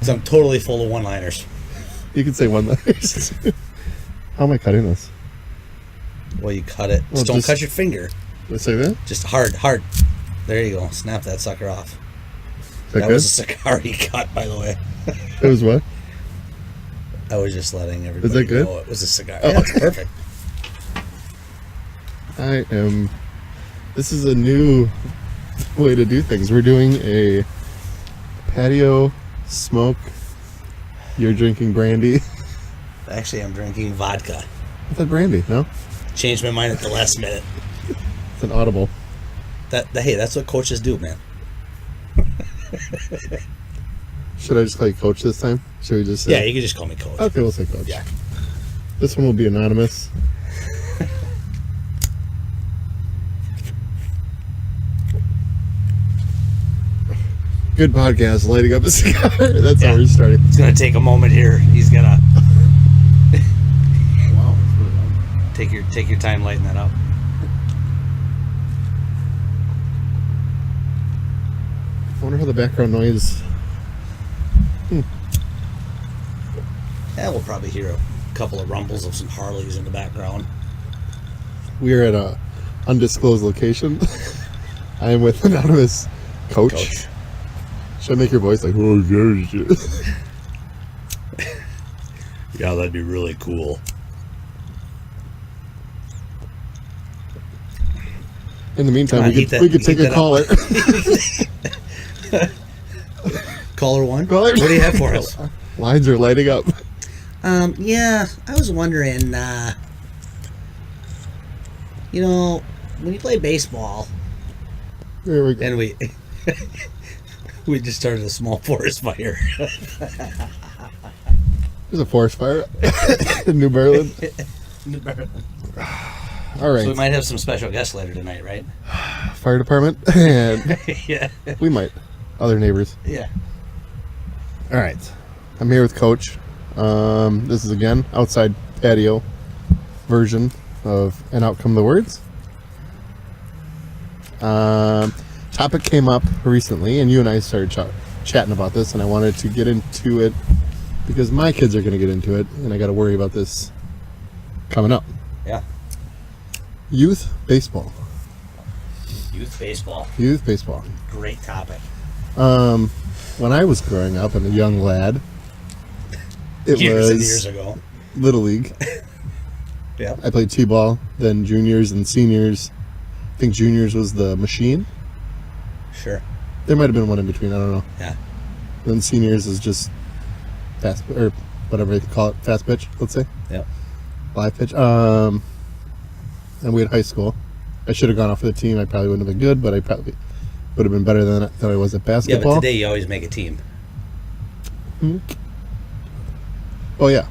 Because I'm totally full of one-liners. You can say one-liners. How am I cutting this? Well, you cut it. Well, Don't cut your finger. Let's say that? Just hard. There you go. Snap that sucker off. That was a cigar he cut, by the way. It was what? I was just letting everybody know it was a cigar. Oh. Yeah, it's perfect. This is a new way to do things. We're doing a patio smoke. You're drinking brandy. Actually, I'm drinking vodka. I thought brandy, no? Changed my mind at the last minute. It's an audible. Hey, that's what coaches do, man. Should I just call you Coach this time? Should we just say? Yeah, you can just call me Coach. Okay, we'll say Coach. Yeah. This one will be anonymous. Good podcast, lighting up a cigar. That's how we're starting. It's going to take a moment here. He's going to... Wow, that's really loud. Take your time lighting that up. I wonder how the background noise... Yeah, we'll probably hear a couple of rumbles of some Harleys in the background. We are at a undisclosed location. I am with anonymous Coach. Should I make your voice like, oh, yeah. Yeah, that'd be really cool. In the meantime, we could take a caller. Caller one? Caller. What do you have for us? Lines are lighting up. Yeah, I was wondering, when you play baseball, There we go. and we just started a small forest fire. There's a forest fire in New Berlin. All right. So we might have some special guests later tonight, right? Fire department. And Yeah. we might. Other neighbors. Yeah. All right. I'm here with Coach. This is, again, outside patio version of And Out Come the Words. Topic came up recently, and you and I started chatting about this, and I wanted to get into it because my kids are going to get into it, and I got to worry about this coming up. Yeah. Youth baseball. Youth baseball. Youth baseball. Great topic. When I was growing up and a young lad, it Years and was years ago. Little League. Yeah. I played T-ball, then juniors and seniors. I think juniors was the machine. Sure. There might have been one in between, I don't know. Yeah. Then seniors is just fast, or whatever you call it, fast pitch, let's say. Yep. Live pitch. And we had high school. I should have gone off for the team. I probably wouldn't have been good, but I probably would have been better than I was at Yeah, basketball. but today you always make a team. Oh, yeah.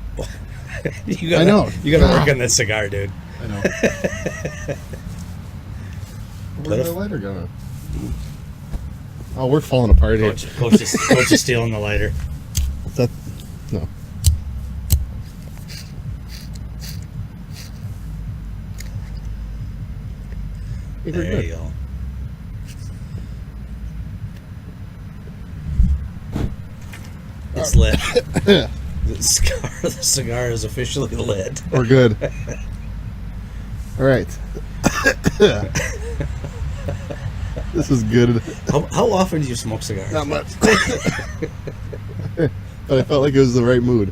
I know. You gotta work on that cigar, dude. I know. Where's the lighter going? Oh, we're falling apart here. Coach is stealing the lighter. That, no. I think we're There good. you go. It's lit. The cigar is officially lit. We're good. All right. This is good. How often do you smoke cigars? Not much. But I felt like it was the right mood.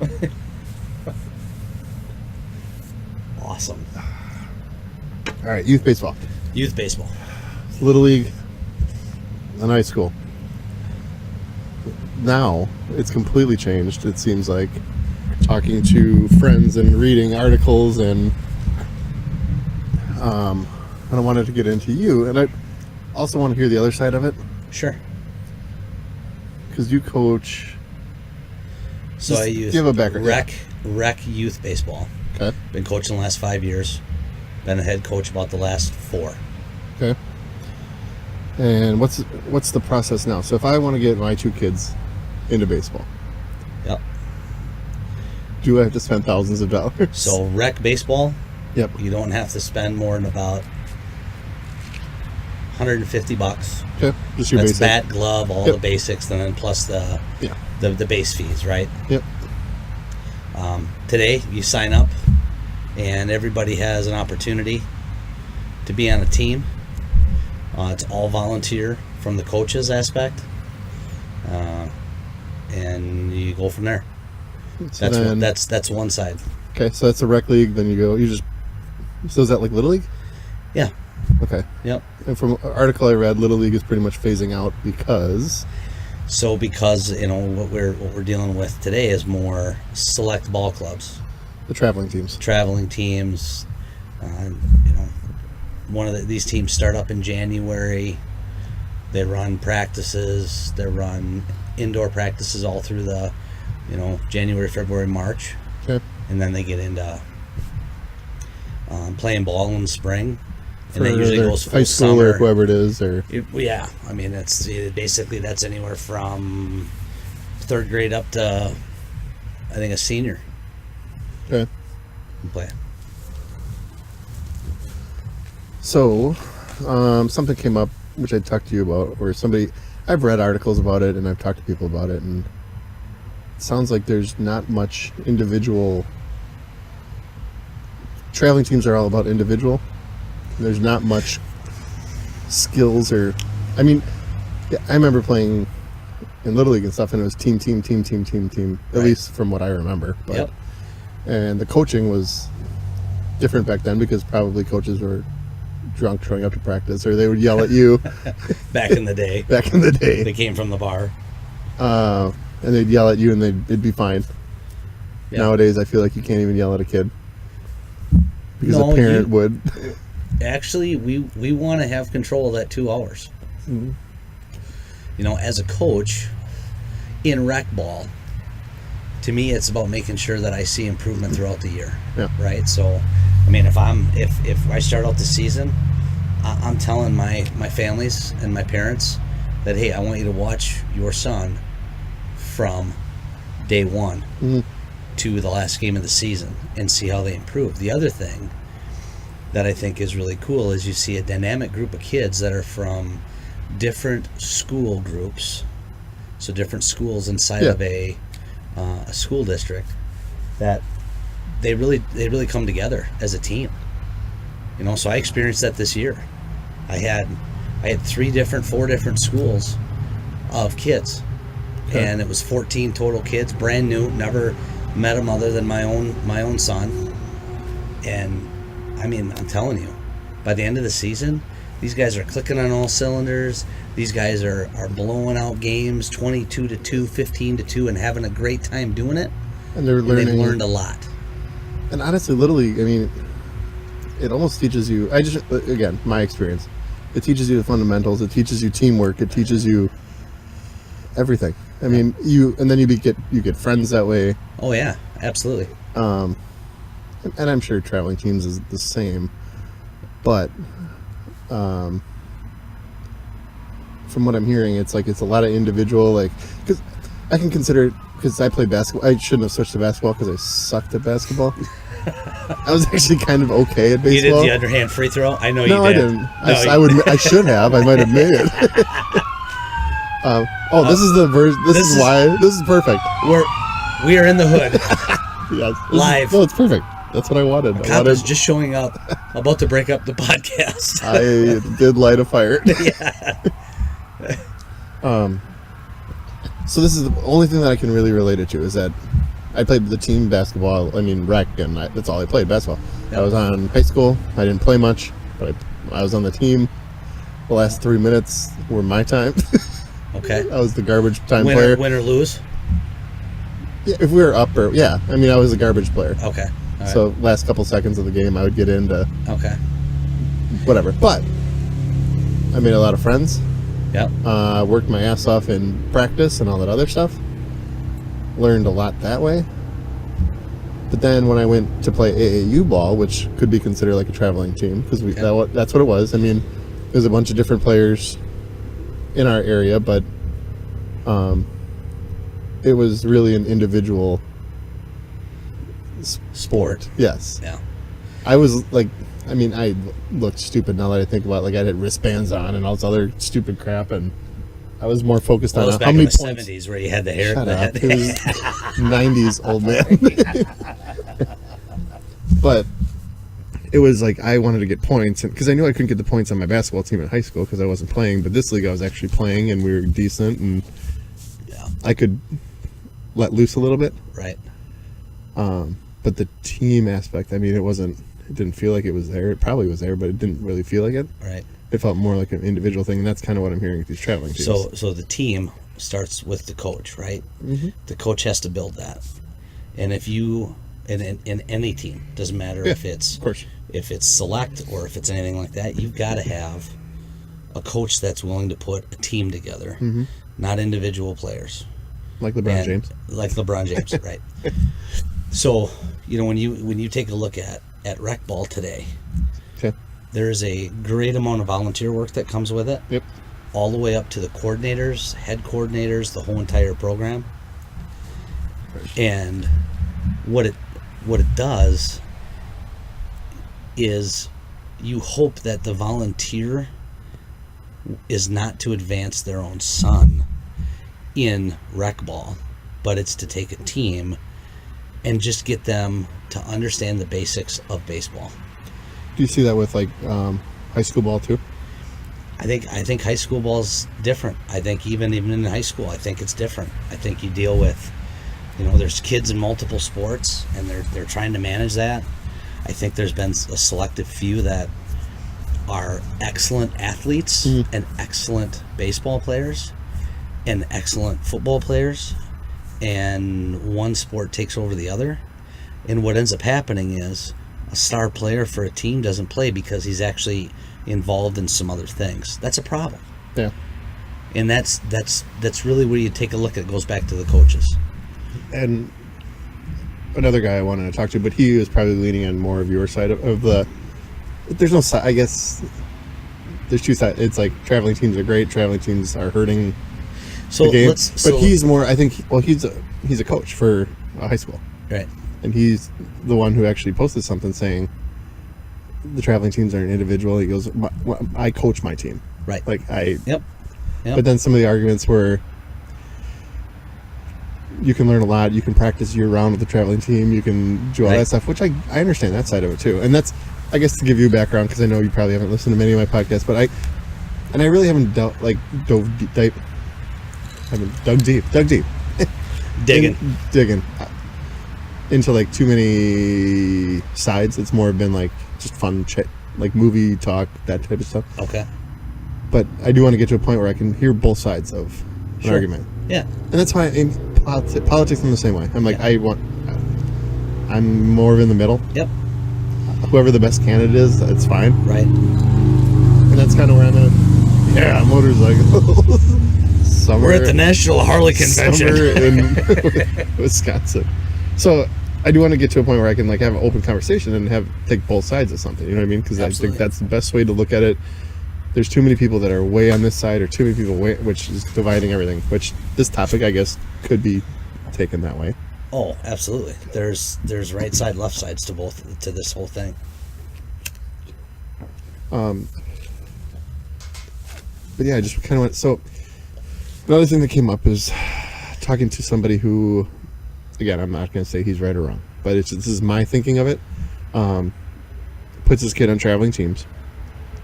Awesome. All right, youth baseball. Youth baseball. Little League and high school. Now, it's completely changed, it seems like. Talking to friends and reading articles, and I wanted to get into you, and I also want to hear the other side of it. Sure. Because you coach... So I use give a background. rec youth baseball. Okay. Been coaching the last 5 years. Been a head coach about the last 4. Okay. And what's the process now? So if I want to get my 2 kids into baseball, Yep. do I have to spend thousands of dollars? So rec baseball, Yep. you don't have to spend more than about $150. Okay. Just your That's basic. bat, glove, all Yep. the basics, and then plus the the base fees, right? Yep. Today, you sign up, and everybody has an opportunity to be on a team. It's all volunteer from the coaches aspect, and you go from there. So That's one side. Okay, so that's a rec league. Then you just. So is that like Little League? Yeah. Okay. Yep. And from an article I read, Little League is pretty much phasing out because. So because what we're dealing with today is more select ball clubs, The traveling teams. One of these teams start up in January. They run practices. They run indoor practices all through the, January, February, March, Okay. and then they get into playing ball in the spring. For and it usually goes high full school summer. or whoever it is, or Yeah, I mean that's anywhere from third grade up to I think a senior okay. can play. So, something came up which I talked to you about, or I've read articles about it and I've talked to people about it, and it sounds like there's not much individual. Traveling teams are all about individual. There's not much skills I remember playing in Little League and stuff, and it was team, at Right. least from what I remember. But, Yep. And the coaching was different back then because probably coaches were drunk showing up to practice, or they would yell at you. Back in the day, Back in the day. they came from the bar. And they'd yell at you and it'd be fine. Yep. Nowadays, I feel like you can't even yell at a kid because No, a parent would. Actually, we want to have control of that 2 hours. Mm-hmm. As a coach in rec ball, to me, it's about making sure that I see improvement throughout the year. Yeah. Right. So, I mean, if I start out the season, I'm telling my families and my parents that, hey, I want you to watch your son from day one Mm-hmm. to the last game of the season and see how they improve. The other thing that I think is really cool is you see a dynamic group of kids that are from different school groups, so different schools inside Yeah. of a school district, that they really come together as a team. So I experienced that this year. I had 4 different schools of kids, Okay. and it was 14 total kids, brand new, never met them other than my own son. And I mean, I'm telling you, by the end of the season, these guys are clicking on all cylinders. These guys are blowing out games 22-2, 15-2, and having a great time doing it. And they've learned a lot. And honestly, Little League, I mean, it almost teaches you. Again, my experience, it teaches you the fundamentals. It teaches you teamwork. It teaches you everything. I mean, and then you get friends that way. Oh yeah, absolutely. And I'm sure traveling teams is the same, but from what I'm hearing, it's a lot of individual, because I can consider it, because I played basketball. I shouldn't have switched to basketball because I sucked at basketball. I was actually kind of okay at baseball. You did the underhand free throw? I know you did. No, I didn't. I should have. I might have made it. This is the version. This is perfect. We are in the hood. Yes, Live. No, it's perfect. That's what I wanted. Cop is just showing up, about to break up the podcast. I did light a fire. Yeah. So this is the only thing that I can really relate it to is that I played the team basketball. I mean, rec, and that's all I played, basketball. Yep. I was on high school. I didn't play much, but I was on the team. The last 3 minutes were my time. Okay. I was the garbage time player. Win or lose? Yeah, if we were up I was a garbage player. Okay. All right. So last couple seconds of the game, I would get into Okay. whatever. But I made a lot of friends. Yep. Worked my ass off in practice and all that other stuff. Learned a lot that way. But then when I went to play AAU ball, which could be considered like a traveling team, because that's what it was. I mean, there's a bunch of different players in our area, but it was really an individual Sport. Yes. Yeah. I was I looked stupid now that I think about it. I had wristbands on and all this other stupid crap, and I was more focused Well, it was on back how in many the points. 70s where you had the hair. Shut the up. head- It was 90s, old man. But it was like I wanted to get points because I knew I couldn't get the points on my basketball team in high school because I wasn't playing. But this league I was actually playing, and we were decent, and Yeah. I could let loose a little bit. Right. But the team aspect, I mean, it didn't feel like it was there. It probably was there, but it didn't really feel like it. Right. It felt more like an individual thing, and that's kind of what I'm hearing with these traveling teams. So the team starts with the coach, right? Mm-hmm. The coach has to build that. And if you in any team, doesn't matter Yeah, if it's of course. if it's select or if it's anything like that, you've got to have a coach that's willing to put a team together, not individual players. Like LeBron James. Like LeBron James, right? So, when you take a look at rec ball today, Okay. there is a great amount of volunteer work that comes with it. Yep. All the way up to the coordinators, head coordinators, the whole entire program. And what it does is you hope that the volunteer is not to advance their own son in rec ball, but it's to take a team and just get them to understand the basics of baseball. Do you see that with like high school ball too? I think high school ball's different. I think even in high school, I think it's different. I think you deal with, there's kids in multiple sports, and they're trying to manage that. I think there's been a selective few that are excellent athletes and excellent baseball players and excellent football players, and one sport takes over the other. And what ends up happening is a star player for a team doesn't play because he's actually involved in some other things. That's a problem. Yeah. And that's really where you take a look at. It goes back to the coaches. And another guy I wanted to talk to, but he was probably leaning on more of your side of the. There's no side. I guess there's two sides. It's like traveling teams are great. Traveling teams are hurting So the game. let's. He's more. I think. Well, he's a coach for a high school, Right. and he's the one who actually posted something saying the traveling teams are an individual. He goes, I coach my team. Right. Like I. Yep. But then some of the arguments were you can learn a lot. You can practice year round with the traveling team. You can do all that stuff, which I understand that side of it too. And that's, I guess, to give you background, because I know you probably haven't listened to many of my podcasts, but I really haven't dug deep digging into like too many sides. It's more been like just fun like movie talk, that type of stuff. Okay. But I do want to get to a point where I can hear both sides of an argument. Yeah. And that's why in politics I'm the same way. I'm like, I'm more of in the middle. Yep. Whoever the best candidate is, that's fine. Right. And that's kind of where I'm at. Yeah, motorcycles. We're at the National Harley Convention. Summer in Wisconsin. So I do want to get to a point where I can like have an open conversation and take both sides of something. You know what I mean? Because I think that's the best way to look at it. There's too many people that are way on this side, or too many people which is dividing everything. Which this topic, I guess, could be taken that way. Oh, absolutely. There's right side, left sides to this whole thing. But yeah, I just kind of went. So another thing that came up is talking to somebody who, again, I'm not going to say he's right or wrong, but this is my thinking of it. Puts his kid on traveling teams,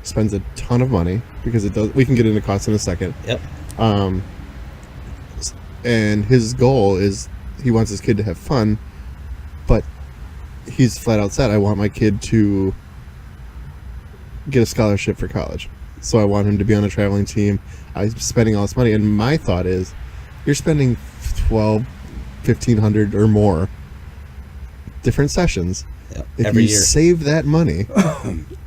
spends a ton of money because it does. We can get into costs in a second. Yep. And his goal is he wants his kid to have fun, but he's flat out said, I want my kid to get a scholarship for college. So I want him to be on a traveling team. I'm spending all this money. And my thought is, you're spending $1,500 or more different sessions. Yep. If Every you year. save that money,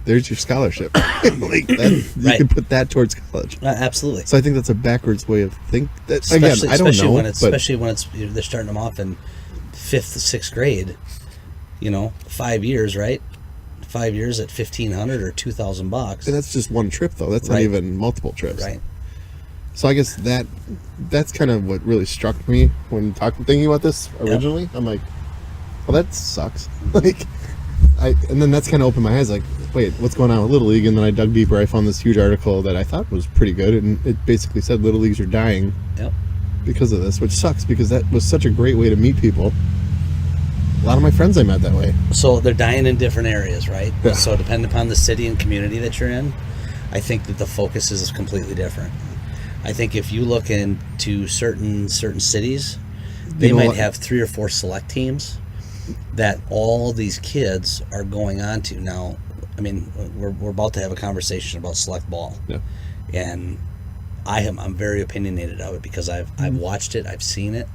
there's your scholarship. Like that, you can put that towards college. Absolutely. So I think that's a backwards way of thinking. Especially, Again, I don't know. Especially when they're starting them off in 5th, 6th grade. 5 years, right? 5 years at $1,500 or $2,000. And that's just one trip, though. That's not even multiple trips. Right. So I guess that's kind of what really struck me when thinking about this originally. Yep. I'm like, well, that sucks. Like, and then that's kind of opened my eyes. Like, wait, what's going on with Little League? And then I dug deeper. I found this huge article that I thought was pretty good, and it basically said Little Leagues are dying because of this, which sucks because that was such a great way to meet people. A lot of my friends I met that way. So they're dying in different areas, right? Yeah. So depending upon the city and community that you're in, I think that the focus is completely different. I think if you look into certain cities, they might have 3 or 4 select teams that all these kids are going on to. Now, I mean, we're about to have a conversation about select ball. Yeah. And I'm very opinionated of it because I've watched it, I've seen it.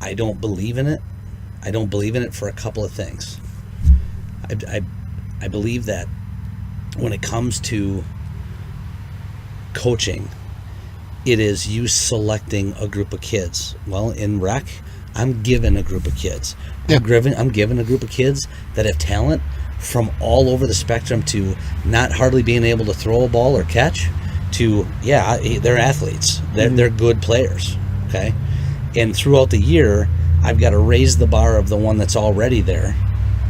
I don't believe in it. I don't believe in it for a couple of things. I believe that when it comes to coaching, it is you selecting a group of kids. Well, in rec, I'm given a group of kids. Yeah. I'm given a group of kids that have talent from all over the spectrum, to not hardly being able to throw a ball or catch, to they're athletes. They're good players. Okay, and throughout the year, I've got to raise the bar of the one that's already there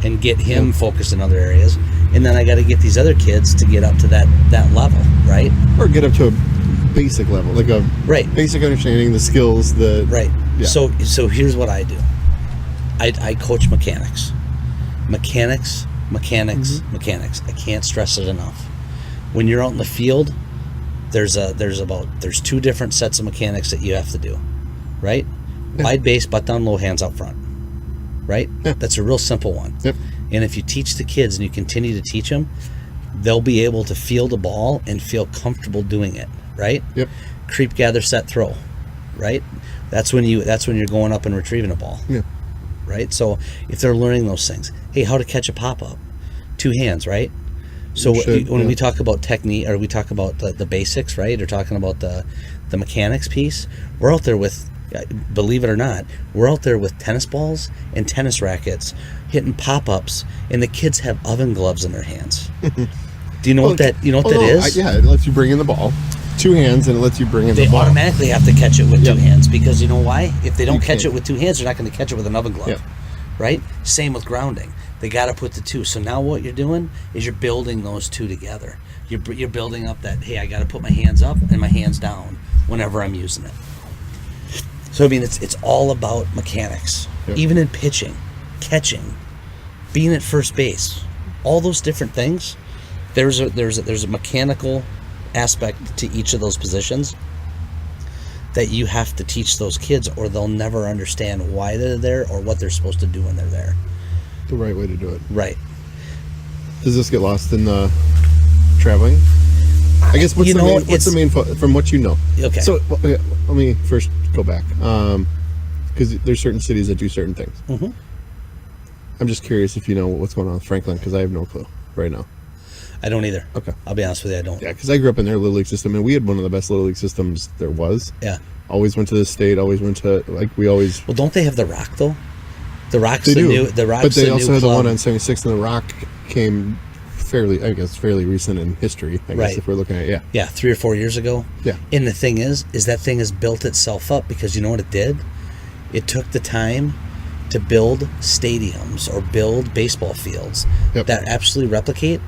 and get him focused in other areas. And then I got to get these other kids to get up to that level, right? Or get up to a basic level, like a basic understanding, the skills, Right. Yeah. So here's what I do. I coach mechanics. Mechanics. I can't stress it enough. When you're out in the field, there's 2 different sets of mechanics that you have to do, right? Yeah. Wide base, butt down, low, hands out front, right? Yeah. That's a real simple one. Yep. And if you teach the kids and you continue to teach them, they'll be able to field a ball and feel comfortable doing it, right? Yep. Creep, gather, set, throw, right? That's when you're going up and retrieving a ball. Yeah. Right? So if they're learning those things, hey, how to catch a pop-up, 2 hands, right? So when we talk about technique, or we talk about the basics, right, or talking about the mechanics piece, we're out there with, believe it or not, we're out there with tennis balls and tennis rackets, hitting pop-ups, and the kids have oven gloves in their hands. Do you know what that is? It lets you bring in the ball, 2 hands, and it lets you bring in the ball. They automatically have to catch it with 2 hands, because you know why? If they don't catch it with 2 hands, they're not going to catch it with an oven glove. Yep. Right? Same with grounding. They got to put the 2. So now what you're doing is you're building those 2 together. You're building up that, hey, I got to put my hands up and my hands down whenever I'm using it. So I mean, it's all about mechanics. Yep. Even in pitching, catching, being at first base, all those different things. There's a mechanical aspect to each of those positions that you have to teach those kids, or they'll never understand why they're there or what they're supposed to do when they're there. The right way to do it. Right. Does this get lost in the traveling? I guess what's the main from what you know? Okay. So let me first go back, because there's certain cities that do certain things. Mm-hmm. I'm just curious if you know what's going on with Franklin, because I have no clue right now. I don't either. Okay. I'll be honest with you, I don't. Yeah, because I grew up in their Little League system, and we had one of the best Little League systems there was. Yeah. Always went to the state, always went to, we always... Well, don't they have the Rock, though? The Rock's they the do. new... The Rock's but they also new had club. the one on 76th, and the Rock came fairly recent in history, I guess, if we're looking at it, Yeah, 3 or 4 years ago. Yeah. And the thing is that thing has built itself up, because you know what it did? It took the time to build stadiums or build baseball fields that absolutely replicate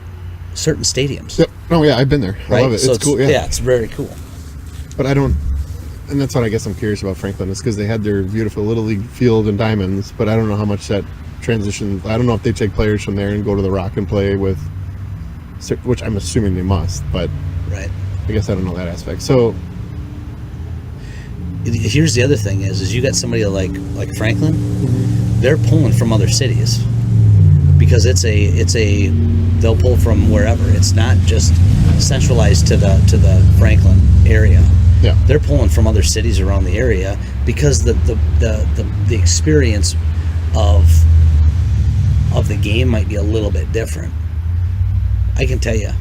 certain stadiums. Yep. Oh, yeah, I've been there. I love it. So it's cool, yeah. Yeah, it's very cool. But I don't... And that's what I guess I'm curious about Franklin, is because they had their beautiful Little League field and diamonds, but I don't know how much that transition... I don't know if they take players from there and go to the Rock and play with... Which I'm assuming they must, but... Right. I guess I don't know that aspect. So... Here's the other thing is you got somebody like Franklin, they're pulling from other cities, because they'll pull from wherever. It's not just centralized to the Franklin area. Yeah. They're pulling from other cities around the area, because the experience of the game might be a little bit different. I can tell you,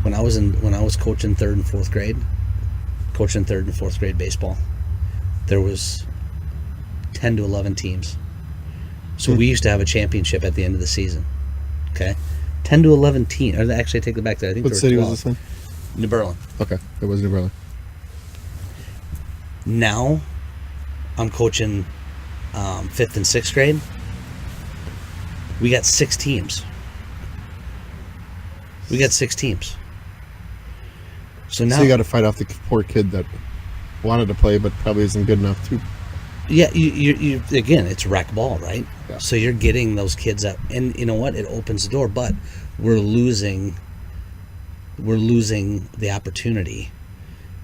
when I was coaching 3rd and 4th grade, coaching 3rd and 4th grade baseball, there was 10 to 11 teams. So we used to have a championship at the end of the season. Okay, 10 to 11 teams. Or actually, I take it back there. I think What there were city 12. was this one? New Berlin. Okay, it was New Berlin. Now, I'm coaching 5th and 6th grade. We got 6 teams. So now So you got to fight off the poor kid that wanted to play but probably isn't good enough to. yeah, you again, it's rec ball, right? Yeah. So you're getting those kids up, and you know what? It opens the door, but we're losing the opportunity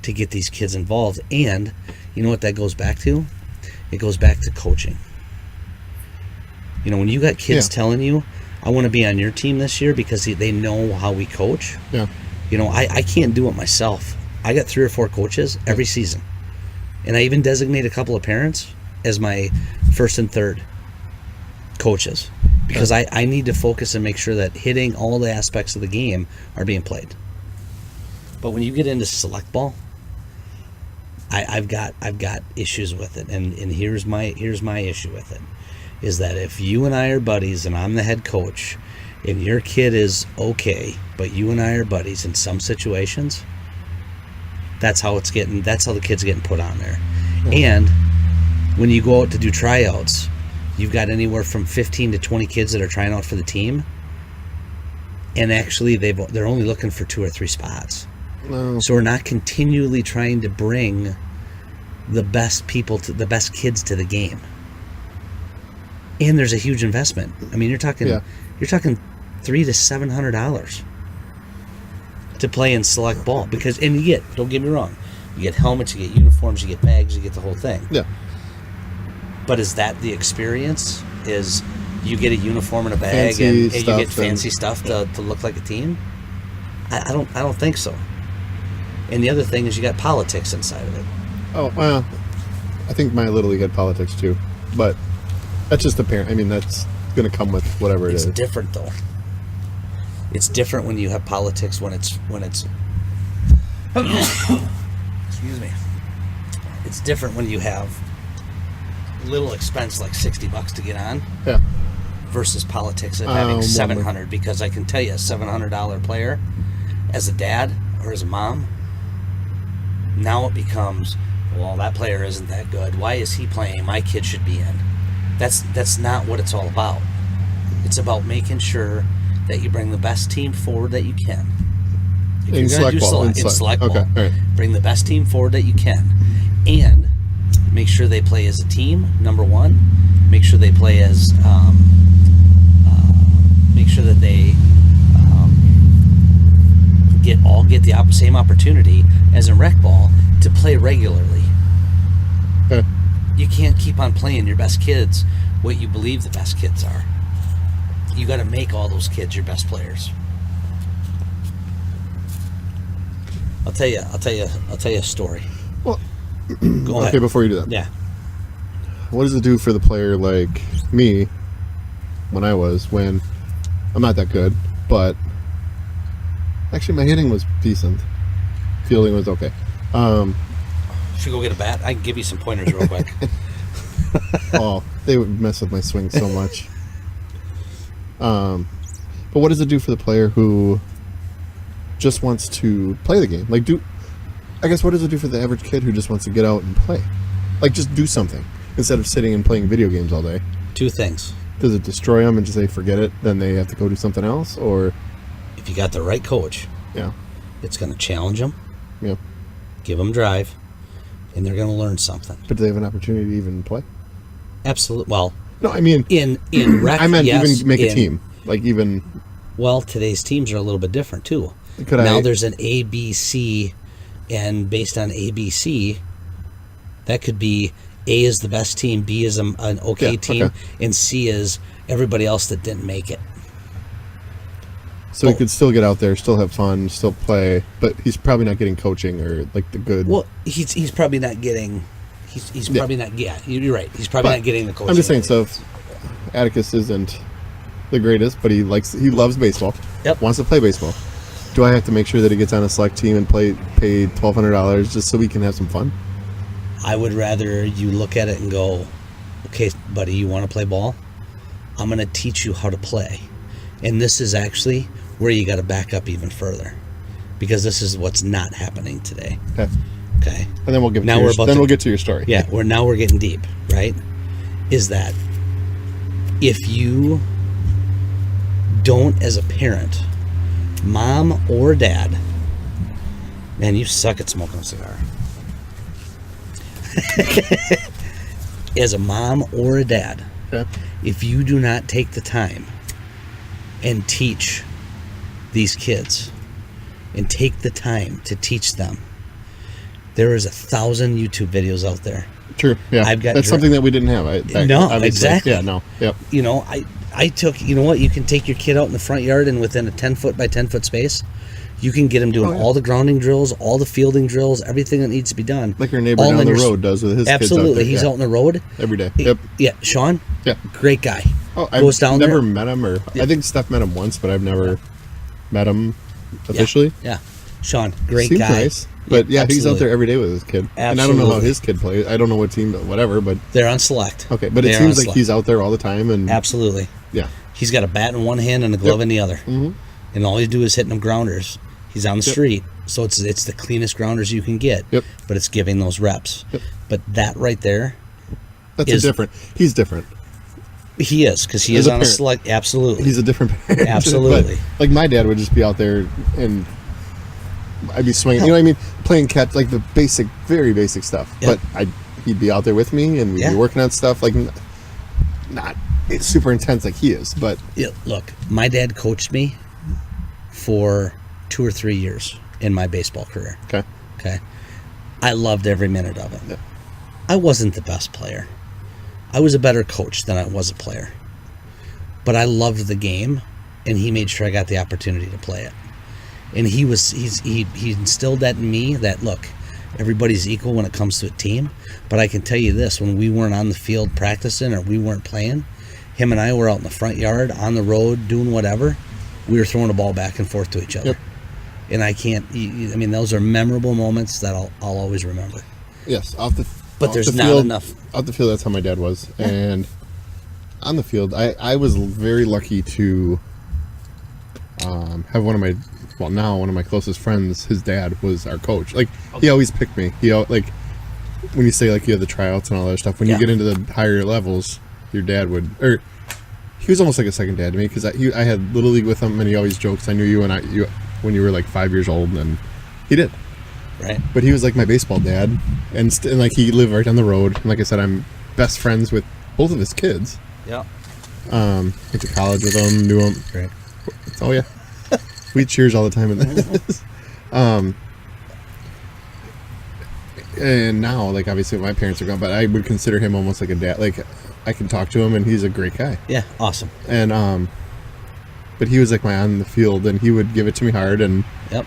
to get these kids involved. And you know what that goes back to? It goes back to coaching. You know, when you got kids telling you, I want to be on your team this year because they know how we coach. Yeah. You know, I can't do it myself. I got 3 or 4 coaches every season. And I even designate a couple of parents as my first and third coaches because I need to focus and make sure that hitting all the aspects of the game are being played. But when you get into select ball, I've got issues with it, and here's my issue with it, is that if you and I are buddies and I'm the head coach and your kid is okay, but you and I are buddies in some situations, that's how the kid's getting put on there. And when you go out to do tryouts, you've got anywhere from 15 to 20 kids that are trying out for the team, and actually they're only looking for 2 or 3 spots. No. So we're not continually trying to bring the best kids to the game. And there's a huge investment. I mean, you're talking $300 to $700 to play in select ball and you get, don't get me wrong, you get helmets, you get uniforms, you get bags, you get the whole thing. Yeah. But is that the experience? Is you get a uniform and a bag Fancy and you stuff get fancy stuff to look like a team? I don't think so. And the other thing is you got politics inside of it. Oh, well, I think my Little League had politics too, but that's just apparent. I mean, that's going to come with whatever it is. It's different though. It's different when you have politics when it's excuse me. It's different when you have little expense like $60 to get on. Yeah. Versus politics of having $700, because I can tell you a $700 player as a dad or as a mom, now it becomes, well, that player isn't that good. Why is he playing? My kid should be in. That's not what it's all about. It's about making sure that you bring the best team forward that you can. If In select ball. in select ball, okay, all right. bring the best team forward that you can, and make sure they play as a team. Number one, make sure they play as, make sure that they get the same opportunity as in rec ball to play regularly. Okay. You can't keep on playing your best kids what you believe the best kids are. You got to make all those kids your best players. I'll tell you a story. Well, Go ahead. okay, before you do that. Yeah. What does it do for the player like me when I'm not that good, but actually my hitting was decent. Fielding was okay. Should we go get a bat? I can give you some pointers real quick. Oh, they would mess with my swing so much. But what does it do for the player who just wants to play the game? What does it do for the average kid who just wants to get out and play? Like, just do something instead of sitting and playing video games all day. 2 things. Does it destroy them and just say, forget it, then they have to go do something else? Or, If you got the right coach, yeah, it's going to challenge them, yeah. give them drive, and they're going to learn something. But do they have an opportunity to even play? Absolutely. Well, No, I mean, in rec, I meant yes, even make a team. Like, even, Well, today's teams are a little bit different too. There's an A, B, C, and based on A, B, C, that could be A is the best team, B is an okay team, okay. and C is everybody else that didn't make it. so he could still get out there, still have fun, still play, but he's probably not getting coaching or, like, the good... Well, he's probably not getting... He's probably not... Yeah, you're right. He's probably not getting the coaching. I'm just saying, so if Atticus isn't the greatest, but he loves baseball, wants to play baseball, do I have to make sure that he gets on a select team and pay $1,200 just so we can have some fun? I would rather you look at it and go, okay, buddy, you want to play ball? I'm going to teach you how to play. And this is actually where you got to back up even further, because this is what's not happening today. Okay. And then we'll get to your story. Yeah, we're getting deep, right? Is that if you don't, as a parent, mom or dad, man, you suck at smoking a cigar. As a mom or a dad, Okay. if you do not take the time and teach these kids and take the time to teach them, there is 1,000 YouTube videos out there. True. Yeah. I've got That's something that we didn't have. No, obviously. exactly. Yeah. No. Yep. You know, I took, you know what, you can take your kid out in the front yard and within a 10 foot by 10 foot space, you can get him doing all the grounding drills, all the fielding drills, everything that needs to be done. Like your neighbor all down in the your- road does with his kids out Absolutely. there. He's Yeah. out on the road. Every day. Yep. Yeah. Sean? Yeah. Great guy. Oh, Goes down I've never there. met him, or I think Steph met him once, but I've never met him officially. Yeah. Sean, great Seems guy. nice. But yeah, he's out absolutely. there every day with his kid. And I don't know how Absolutely. his kid plays. I don't know what team, but whatever. But They're on select. okay, but They it are seems on like he's out there all the time, and Absolutely. yeah, He's got a bat in one hand and a glove Yep. in the other. Mm-hmm. And all you do is hitting them grounders. He's on the street, so it's the cleanest grounders you can get. Yep. But it's giving those reps. Yep. But that right there, that's Is- a different. He's different. he is, because he As is a on a parent. select. Absolutely. He's a different parent. Absolutely. But, like my dad would just be out there and I'd be swinging. You know what I mean? Playing catch, like the basic, very basic stuff. Yep. But he'd be out there with me, and we'd Yeah. be working on stuff like not it's super intense like he is, but Yeah, look, my dad coached me for 2 or 3 years in my baseball career. okay. Okay. I loved every minute of it. Yeah. I wasn't the best player. I was a better coach than I was a player. But I loved the game, and he made sure I got the opportunity to play it. And he instilled that in me, that look, everybody's equal when it comes to a team. But I can tell you this, when we weren't on the field practicing or we weren't playing, him and I were out in the front yard, on the road, doing whatever. We were throwing the ball back and forth to each other. Yep. And I can't, I mean, those are memorable moments that I'll always remember. Yes, But off there's the not field, enough. Off the field, that's how my dad was, and on the field, I was very lucky to have one of my closest friends. His dad was our coach. Like he always picked me. Like when you say like you have the tryouts and all that stuff. When Yeah. you get into the higher levels, your dad would, or he was almost like a second dad to me because I had little league with him, and he always jokes, "I knew you when you were like 5 years old," and he did. Right. But he was like my baseball dad, and like he lived right down the road. And like I said, I'm best friends with both of his kids. Yeah. Went to college with them, knew them. Great. Oh yeah, we cheers all the time in this. And now, like obviously, my parents are gone, but I would consider him almost like a dad. Like I can talk to him, and he's a great guy. Yeah. Awesome. And but he was like my on the field, and he would give it to me hard, and Yep.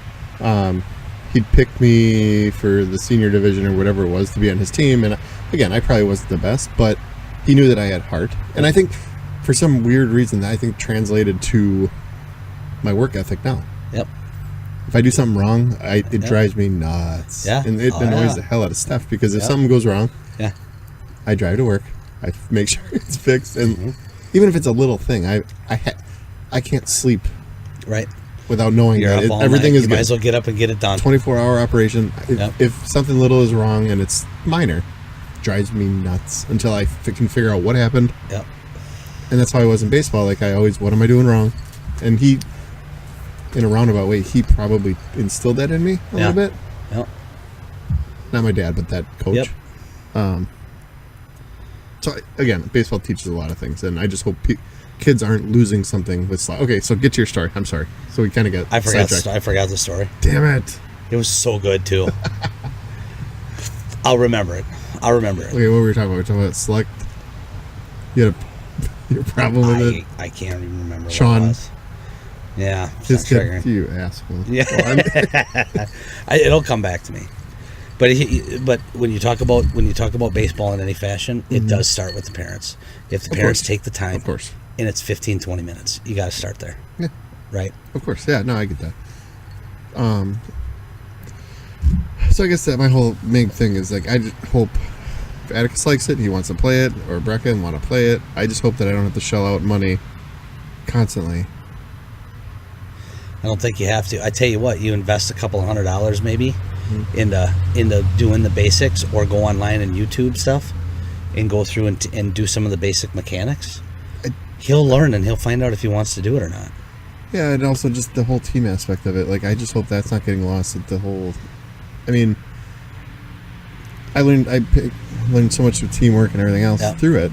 he'd pick me for the senior division or whatever it was to be on his team. And again, I probably wasn't the best, but he knew that I had heart. And I think for some weird reason that I think translated to my work ethic now. Yep. If I do something wrong, it drives me nuts. Yeah. And it Oh, annoys yeah. the hell out of Steph because if Yep. something goes wrong, Yeah. I drive to work. I make sure it's fixed. And Mm-hmm. even if it's a little thing, I can't sleep Right. without knowing You're that up all everything night. is You good. might as well get up and get it done. 24-hour operation. Yep. If something little is wrong and it's minor, drives me nuts until I can figure out what happened. Yep. And that's how I was in baseball. Like what am I doing wrong? And he, in a roundabout way, he probably instilled that in me a Yeah. little bit. Yep. Not my dad, but that coach. Yep. So again, baseball teaches a lot of things, and I just hope kids aren't losing something with slot. Okay, so get to your story. I'm sorry. So we kind of got I forgot. sidetracked. I forgot the story. Damn it. It was so good too. I'll remember it. I'll remember it. Okay, what were we talking about? We were talking about select. You had your problem with it. I can't even remember. Sean. What it was. Yeah. it's His not kid, triggering. you asshole. Yeah. It'll come back to me. But when you talk about baseball in any fashion, it does start with the parents. If the parents course. take the time, Of course. and it's 15, 20 minutes, you got to start there. Yeah. Right? Of course. Yeah, no, I get that. So I guess that my whole main thing is like I just hope if Atticus likes it, he wants to play it, or Brecca want to play it. I just hope that I don't have to shell out money constantly. I don't think you have to. I tell you what, you invest a couple of $100 maybe into doing the basics, or go online and YouTube stuff and go through and do some of the basic mechanics. He'll learn and he'll find out if he wants to do it or not. Yeah, and also just the whole team aspect of it. Like, I just hope that's not getting lost. At the whole, I mean, I learned so much of teamwork and everything else through it.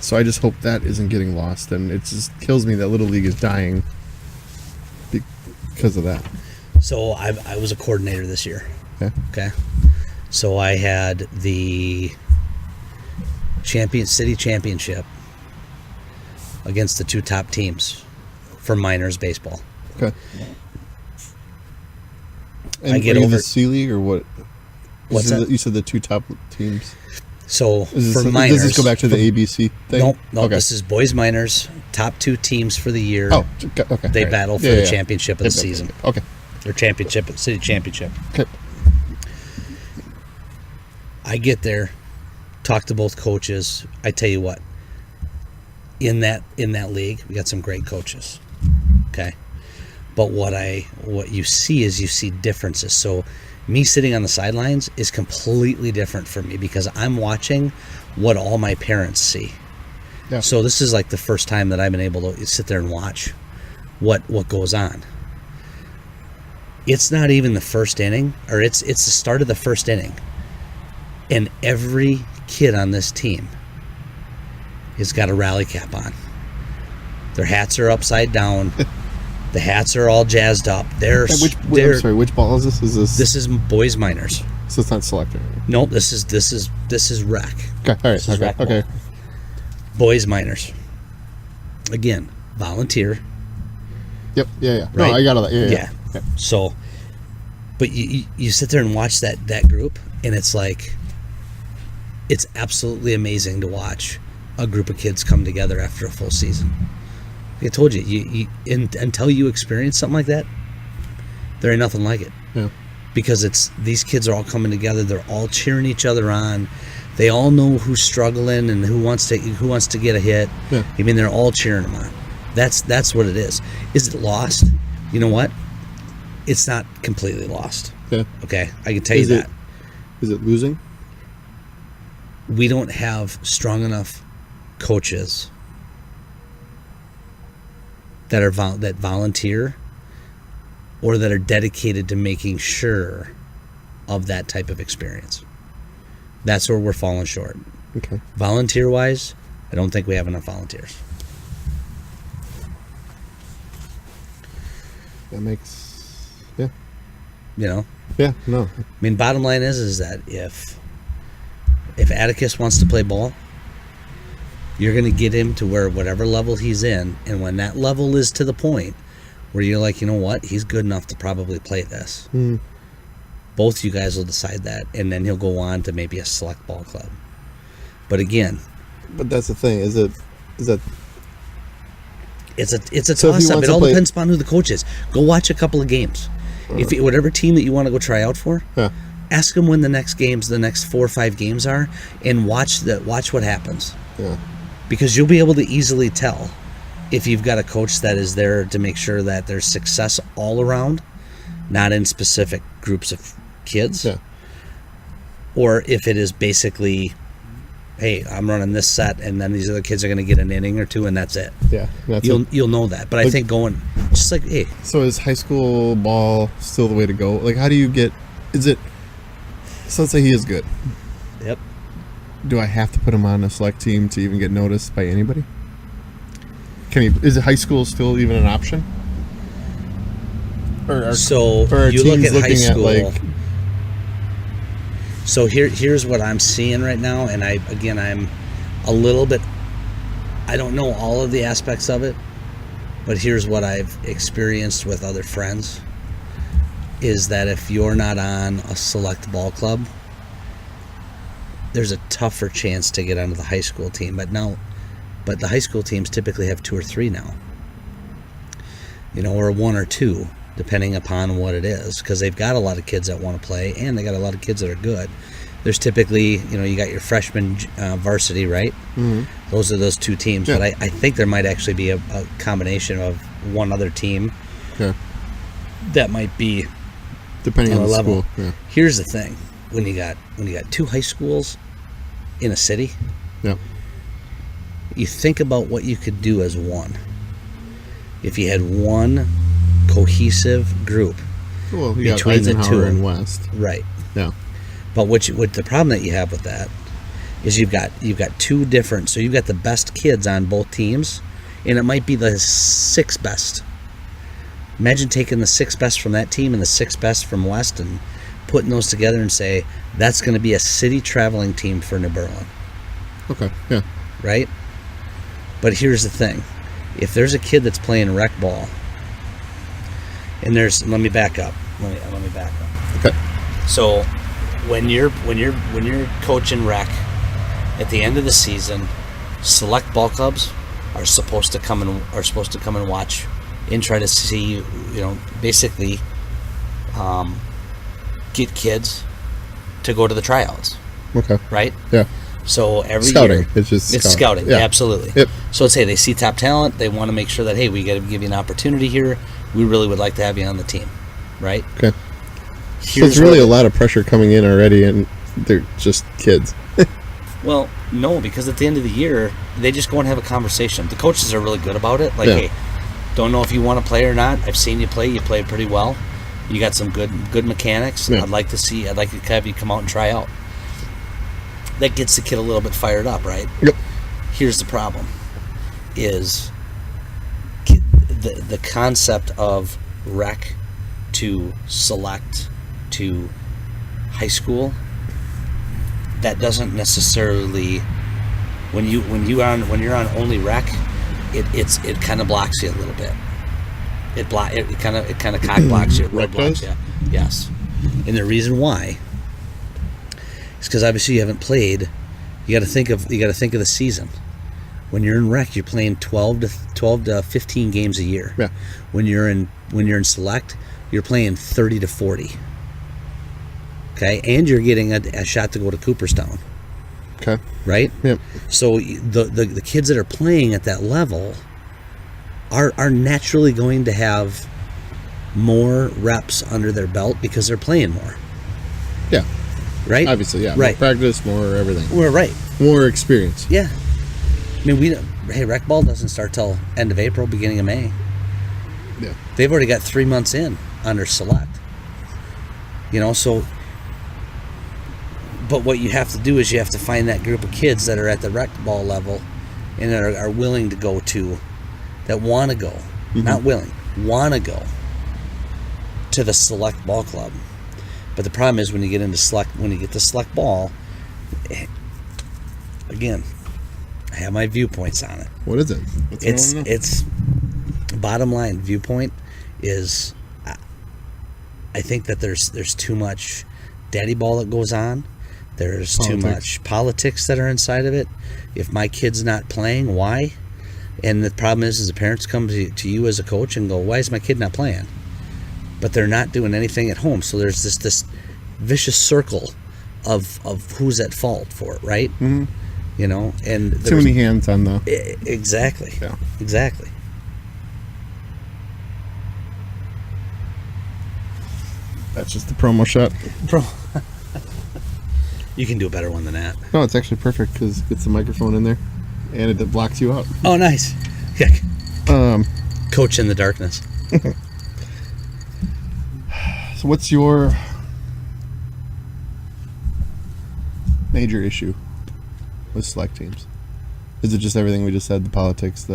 So I just hope that isn't getting lost, and it just kills me that Little League is dying because of that. So I was a coordinator this year. Okay. So I had the city championship against the two top teams for minors baseball. Okay. And I get are you over the C League or what? What's that? You said the two top teams. So for does minors, this go back to the ABC thing? No. Okay. This is boys minors. Top two teams for the year. Oh, okay. They battle for the championship of the season. Okay. Or city championship. Okay. I get there, talk to both coaches. I tell you what, in that league, we got some great coaches. Okay. But what you see differences. So me sitting on the sidelines is completely different for me because I'm watching what all my parents see. Yeah. So this is like the first time that I've been able to sit there and watch what goes on. It's not even the first inning, or it's the start of the first inning. And every kid on this team has got a rally cap on. Their hats are upside down. The hats are all jazzed up. I'm sorry, which ball is this? This is boys minors. So it's not selector. Nope, this is rec. Okay, all right. Okay. Boys minors. Again, volunteer. Yep. Yeah. Right? No, I got all that. Yeah. So, but you sit there and watch that group, and it's like, it's absolutely amazing to watch a group of kids come together after a full season. Like I told you, until you experience something like that, there ain't nothing like it. Yeah. Because these kids are all coming together. They're all cheering each other on. They all know who's struggling and who wants to get a hit. Yeah. I mean, they're all cheering them on. That's what it is. Is it lost? You know what? It's not completely lost. Yeah. Okay, I can tell you that. Is it losing? We don't have strong enough coaches that volunteer or that are dedicated to making sure of that type of experience. That's where we're falling short. Okay. Volunteer-wise, I don't think we have enough volunteers. That makes... Yeah. You know? Yeah, no. I mean, bottom line is that if Atticus wants to play ball, you're going to get him to whatever level he's in, and when that level is to the point where you're like, you know what, he's good enough to probably play this. Both you guys will decide that, and then he'll go on to maybe a select ball club. But again, that's the thing. Is that it's a toss-up. It all depends upon who the coach is. Go watch a couple of games. If whatever team that you want to go try out for, ask them when the next 4 or 5 games are, and watch what happens. Yeah. Because you'll be able to easily tell if you've got a coach that is there to make sure that there's success all around, not in specific groups of kids, or if it is basically, hey, I'm running this set, and then these other kids are going to get an inning or two, and that's it. Yeah, you'll know that. But I think going just like, hey. So is high school ball still the way to go? Like, how do you get? Is it? So let's say he is good. Yep. Do I have to put him on a select team to even get noticed by anybody? Is it high school still even an option? You look at high school. So here's what I'm seeing right now, and I'm a little bit. I don't know all of the aspects of it, but here's what I've experienced with other friends. Is that if you're not on a select ball club, there's a tougher chance to get onto the high school team. But the high school teams typically have 2 or 3 now, or 1 or 2, depending upon what it is, because they've got a lot of kids that want to play, and they got a lot of kids that are good. There's typically, you got your freshman varsity, right? Mm-hmm. Those are those 2 teams. Yeah. But I think there might actually be a combination of one other team that might be depending on the level. School. Yeah. Here's the thing: when you got 2 high schools in a city, you think about what you could do as one. if you had one cohesive group Well, you got between the two. Eisenhower and West. Right. Yeah. But what the problem that you have with that is you've got two different. So you've got the best kids on both teams, and it might be the 6 best. Imagine taking the 6 best from that team and the 6 best from West and putting those together and say that's going to be a city traveling team for New Berlin. Okay. Yeah. Right? But here's the thing: if there's a kid that's playing rec ball, and let me back up. Let me back up. Okay. So when you're coaching rec, at the end of the season, select ball clubs are supposed to come and watch and try to see, basically get kids to go to the tryouts. Okay. Right? Yeah. So every scouting. year It's scouting. Yeah. Absolutely. Yep. So let's say they see top talent, they want to make sure that, hey, we got to give you an opportunity here. We really would like to have you on the team, right? Okay. So it's really a lot of pressure coming in already, and they're just kids. Well, no, because at the end of the year, they just go and have a conversation. The coaches are really good about it. Like, Yeah. hey, don't know if you want to play or not. I've seen you play. You play pretty well. You got some good mechanics. Yeah. I'd like to have you come out and try out. That gets the kid a little bit fired up, right? Yep. Here's the problem: is the concept of rec to select to high school. That doesn't necessarily, when you're on only rec, it kind of blocks you a little bit. It kind of cock blocks you. Rec does? Yeah. Yes. And the reason why is because obviously you haven't played. You got to think of the season. When you're in rec, you're playing 12 to 15 games a year. Yeah. When you're in select, you're playing 30 to 40. Okay, and you're getting a shot to go to Cooperstown. Okay. Right? Yep. So the kids that are playing at that level are naturally going to have more reps under their belt because they're playing more. Yeah. Right? Obviously, yeah. Right. More practice, more everything. We're right. More experience. Yeah. I mean, rec ball doesn't start till end of April, beginning of May. Yeah. They've already got 3 months in under select. So. But what you have to do is you have to find that group of kids that are at the rec ball level and that are willing to go to, that want to go, not willing, want to go to the select ball club. But the problem is when you get to select ball, again, I have my viewpoints on it. What is it? It's bottom line viewpoint is I think that there's too much daddy ball that goes on. There's too much politics that are inside of it. If my kid's not playing, why? And the problem is the parents come to you as a coach and go, why is my kid not playing? But they're not doing anything at home. So there's this vicious circle of who's at fault for it, right? Mm-hmm. And too many hands on the... Exactly. Yeah. Exactly. That's just the promo shot. You can do a better one than that. No, it's actually perfect because it gets the microphone in there and it blocks you out. Oh, nice. Coach in the darkness. So what's your major issue with select teams? Is it just everything we just said, the politics,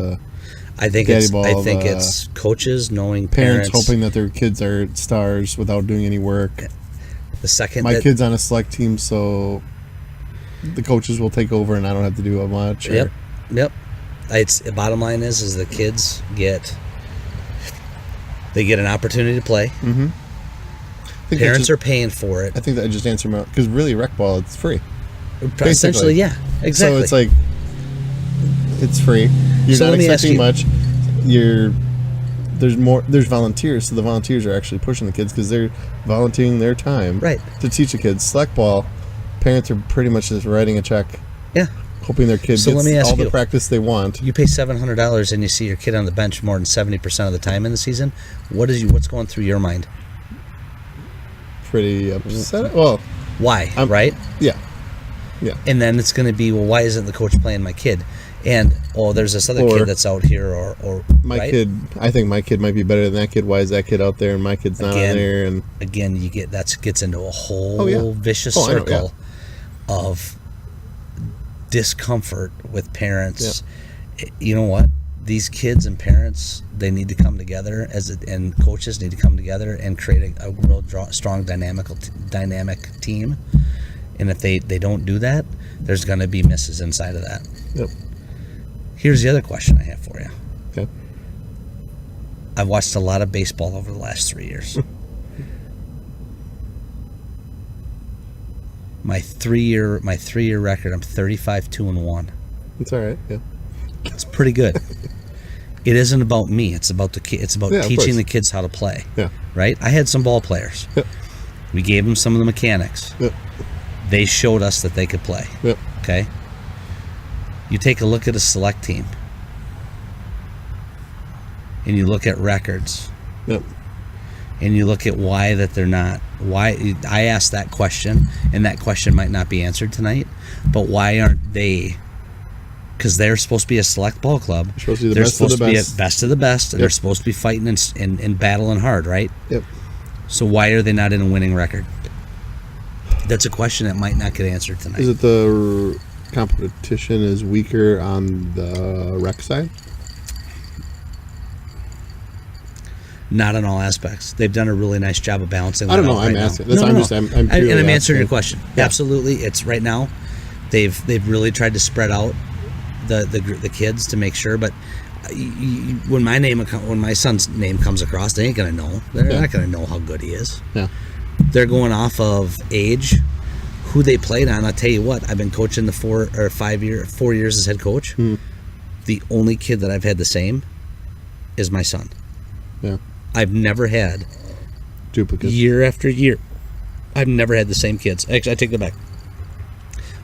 I think it's coaches knowing parents hoping that their kids are stars without doing any work. The second my kid's on a select team, so the coaches will take over and I don't have to do much. Yep. It's the bottom line is the kids get an opportunity to play. Mm-hmm. Parents are paying for it. I think that just answered my, because really rec ball, it's free. Essentially, yeah, exactly. So it's like it's free. You're not expecting much. There's volunteers, so the volunteers are actually pushing the kids because they're volunteering their time to teach the kids. Select ball, parents are pretty much just writing a check, hoping their kid gets all the practice they want. You pay $700 and you see your kid on the bench more than 70% of the time in the season. What's going through your mind? Pretty upset. Well, why? Right? Yeah. And then it's going to be, well, why isn't the coach playing my kid? And there's this other Or- kid that's out here, or My right? kid, I think my kid might be better than that kid. Why is that kid out there and my kid's not on there? And Again, you gets into a whole Oh, yeah. vicious Oh, I know, circle of discomfort with parents. You know what? These kids and parents, they need to come together and coaches need to come together and create a real strong dynamic team. And if they don't do that, there's going to be misses inside of that. Yep. Here's the other question I have for you. Okay. I've watched a lot of baseball over the last 3 years. My 3-year record, I'm 35-2-1. It's all right. Yeah. It's pretty good. It isn't about me. It's about the kid. It's about Yeah, of teaching course. the kids how to play. Yeah. Right? I had some ball players. Yep. We gave them some of the mechanics. Yep. They showed us that they could play. Yep. Okay? You take a look at a select team. And you look at records. Yep. And you look at why that they're not. Why I asked that question, and that question might not be answered tonight, but why aren't they? Because they're supposed to be a select ball club. They're supposed to be the They're best of supposed the to be best. a best of the best, and Yep. they're supposed to be fighting and battling hard, right? Yep. So why are they not in a winning record? That's a question that might not get answered tonight. Is it the competition is weaker on the rec side? Not in all aspects. They've done a really nice job of balancing. I don't that know. out I'm right asking. now. That's, No, I'm just. I'm and purely I'm answering your asking. question. Yeah. Absolutely, it's right now. They've really tried to spread out the kids to make sure. But when my son's name comes across, they ain't gonna know. They're Yeah. not gonna know how good he is. Yeah. They're going off of age, who they played on. I'll tell you what. I've been coaching the 4 years as head coach. Hmm. The only kid that I've had the same is my son. Yeah. I've never had Duplicates. year after year. I've never had the same kids. Actually, I take that back.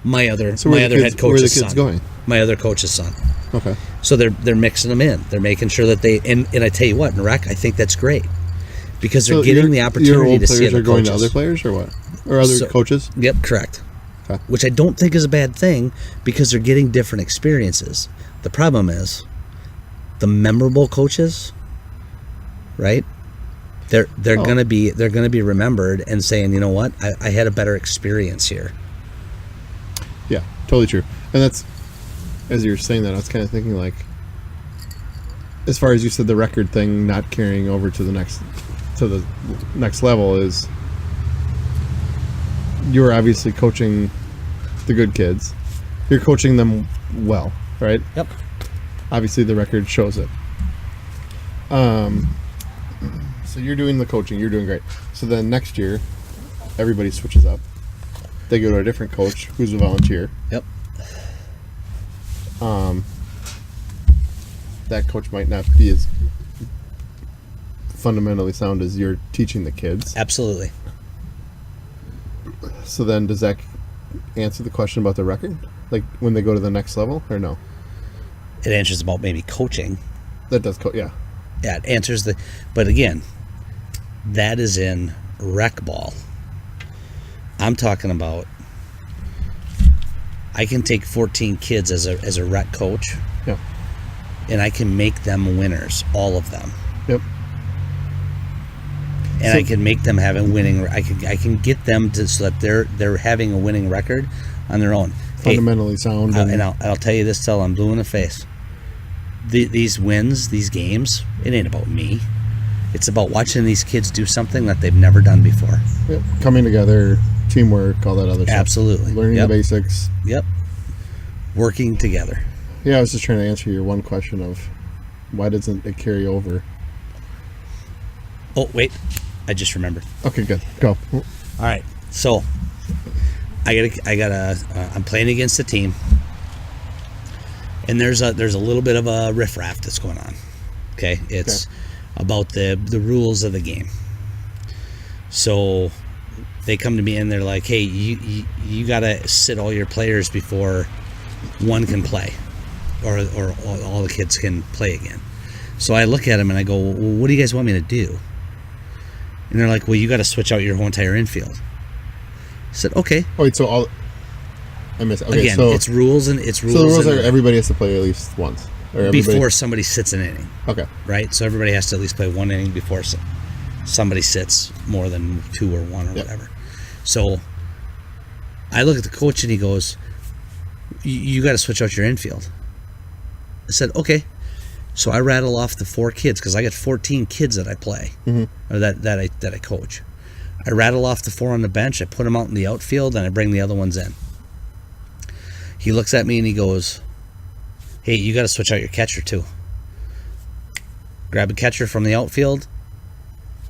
My other So where my are the other kids- head coach's where are the son. kids going? My other coach's son. Okay. So they're mixing them in. They're making sure that they and I tell you what, in rec, I think that's great because they're So getting your- the your opportunity old to see players other are going coaches. to other players or what? Or other So- coaches? Yep, correct. Okay. Which I don't think is a bad thing because they're getting different experiences. The problem is the memorable coaches, right? They're Oh. gonna be remembered and saying, you know what, I had a better experience here. Yeah, totally true. And that's, as you were saying that, I was kind of thinking like, as far as you said, the record thing not carrying over to the next level is, you're obviously coaching the good kids. You're coaching them well, right? Yep. Obviously, the record shows it. So you're doing the coaching. You're doing great. So then next year, everybody switches up. They go to a different coach who's a volunteer. Yep. That coach might not be as fundamentally sound as you're teaching the kids. Absolutely. So then does that answer the question about the record? Like when they go to the next level or no? It answers about maybe coaching. That does yeah. Yeah, it answers but again, that is in rec ball. I'm talking about I can take 14 kids as a rec coach. Yeah. And I can make them winners, all of them. Yep. And So- I can make them have a winning. I can get them to so that they're having a winning record on their own. Fundamentally sound. Hey, and I'll tell you this till I'm blue in the face. These wins, these games, it ain't about me. It's about watching these kids do something that they've never done before. Yep. Coming together, teamwork, all that other stuff. Absolutely. Learning Yep. the basics. Yep. Working together. Yeah, I was just trying to answer your one question of why doesn't it carry over? Oh wait, I just remembered. Okay, good. Go. All right, so I'm playing against a team, and there's a little bit of a riffraff that's going on. Okay, it's about the rules of the game. So they come to me and they're like, "Hey, you gotta sit all your players before one can play, or all the kids can play again." So I look at them and I go, "Well, what do you guys want me to do?" And they're like, "Well, you got to switch out your whole entire infield." I said, "Okay." Oh, wait, so all I miss. Okay, Again, so it's rules and it's rules. so the rules and are everybody has to play at least once, or everybody, before somebody sits an inning. Okay. Right. So everybody has to at least play one inning before somebody sits more than 2 or 1 or whatever. So I look at the coach and he goes, "You got to switch out your infield." I said, "Okay." So I rattle off the 4 kids because I got 14 kids that I play, or that I coach. I rattle off the 4 on the bench. I put them out in the outfield, and I bring the other ones in. He looks at me and he goes, "Hey, you got to switch out your catcher too. Grab a catcher from the outfield,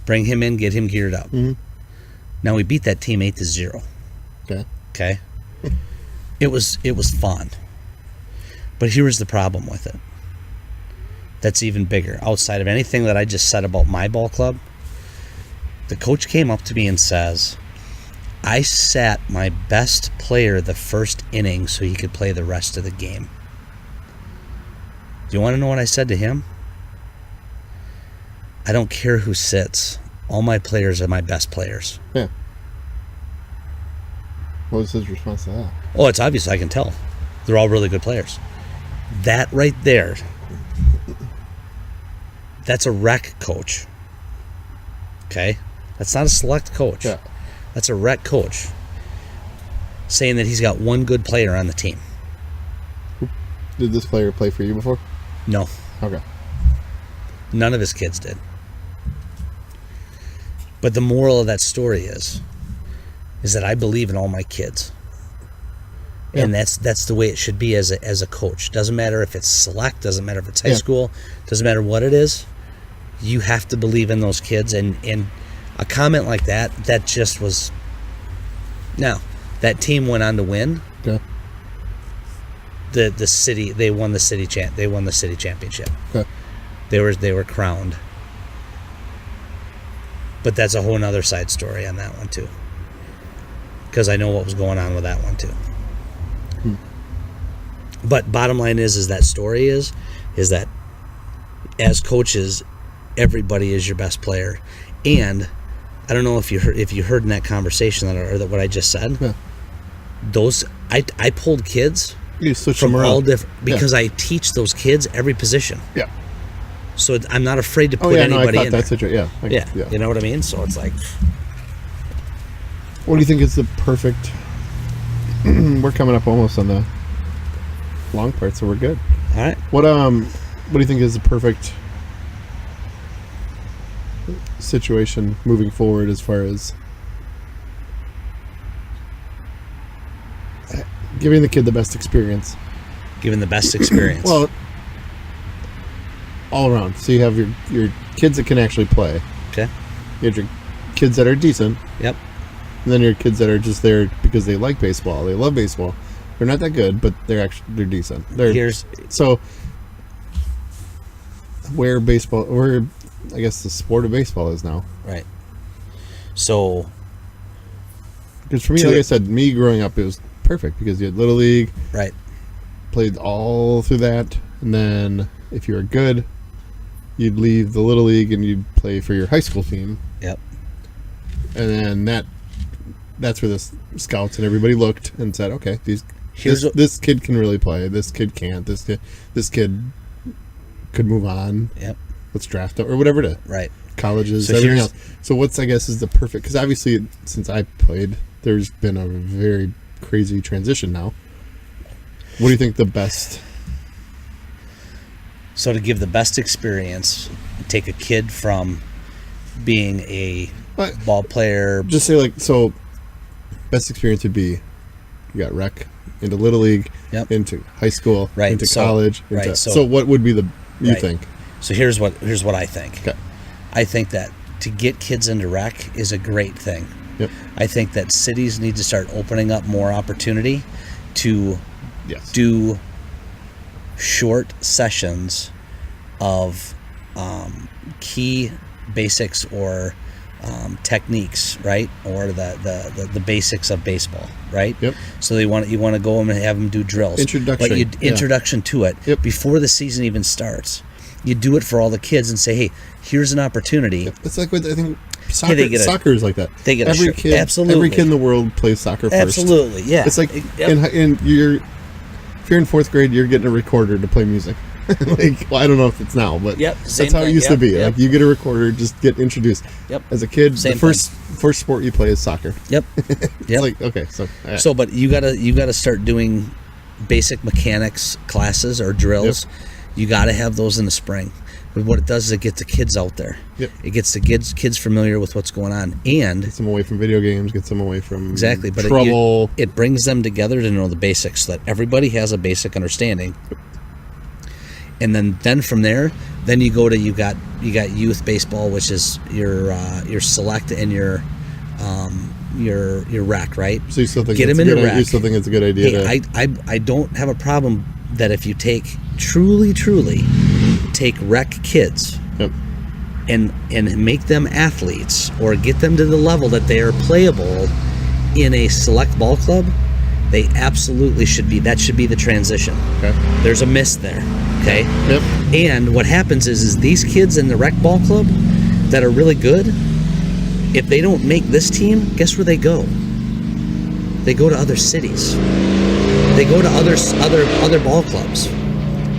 bring him in, get him geared up." Now we beat that team 8-0. Okay. It was fun, but here was the problem with it. That's even bigger. Outside of anything that I just said about my ball club, the coach came up to me and says, "I sat my best player the first inning so he could play the rest of the game." Do you want to know what I said to him? "I don't care who sits. All my players are my best players." Yeah. What was his response to that? Oh, it's obvious. I can tell. They're all really good players. That right there, that's a rec coach. Okay? That's not a select coach. Yeah. That's a rec coach saying that he's got one good player on the team. Did this player play for you before? No. Okay. None of his kids did. But the moral of that story is that I believe in all my kids. Yeah. And that's the way it should be as a coach. Doesn't matter if it's select, doesn't matter if it's high school, doesn't matter what it is. You have to believe in those kids, and a comment like that just was. Now, that team went on to win. Okay. The city, they won the city championship. Okay. They were crowned. But that's a whole nother side story on that one too. Because I know what was going on with that one too. But bottom line is that story is that as coaches, everybody is your best player. And I don't know if you heard in that conversation that what I just said. Yeah. Those I pulled kids You switch from them around. all different because I teach those kids every position. Yeah. So I'm not afraid to put I anybody thought in that's there. it. Yeah. You know what I mean? So it's like, What do you think is the perfect? We're coming up almost on the long part, so we're good. all right. What do you think is the perfect situation moving forward as far as giving the kid the best experience? Given the best experience. Well, all around. So you have your kids that can actually play. Okay. You have your kids that are decent. Yep. And then your kids that are just there because they like baseball. They love baseball. They're not that good, but they're decent. So where I guess the sport of baseball is now. Right. So. Because for me, like I said, me growing up, it was perfect because you had Little League. Right. Played all through that. And then if you were good, you'd leave the Little League and you'd play for your high school team. Yep. And then that's where the scouts and everybody looked and said, okay, this kid can really play. This kid can't. This kid could move on. Yep. Let's draft it or whatever it is. Right. Colleges, So everything else. So what's, I guess, is the perfect, because obviously since I played, there's been a very crazy transition now. What do you think the best? So to give the best experience, take a kid from being a ball player. Just say best experience would be you got rec into Little League, Yep. into high school, Right. into So- college. right. So what would be you Right. think? So here's what I think. Okay. I think that to get kids into rec is a great thing. Yep. I think that cities need to start opening up more opportunity to Yes. do short sessions of key basics or techniques, right? Or the basics of baseball, right? Yep. So you want to go and have them do drills. Introduction to it Yep. before the season even starts. You do it for all the kids and say, hey, here's an opportunity. It's like what I think Soccer, they get soccer is like that. They get every a kid. absolutely. Every kid in the world plays soccer first. Absolutely, yeah. It's like if you're in 4th grade, you're getting a recorder to play music. Like, well, I don't know if it's now, but that's how it used to be. Like, you get a recorder, just get introduced. Yep. As a kid, Same the first sport you play is soccer. Yep. It's like, okay, so so, but you gotta start doing basic mechanics classes or drills. Yep. You gotta have those in the spring. But what it does is it gets the kids out there. Yep. It gets the kids familiar with what's going on, and gets them away from video games, gets them away from but trouble. It brings them together to know the basics, so that everybody has a basic understanding. And then from there, then you go to you got youth baseball, which is your select and your rec, right? So you still think get them into rec. You still think it's a good idea? Hey, I don't have a problem that if you take truly take rec kids, yep. and make them athletes or get them to the level that they are playable in a select ball club, they absolutely should be. That should be the transition. Okay. There's a miss there. Okay. Yep. And what happens is these kids in the rec ball club that are really good, if they don't make this team, guess where they go? They go to other cities. They go to other ball clubs.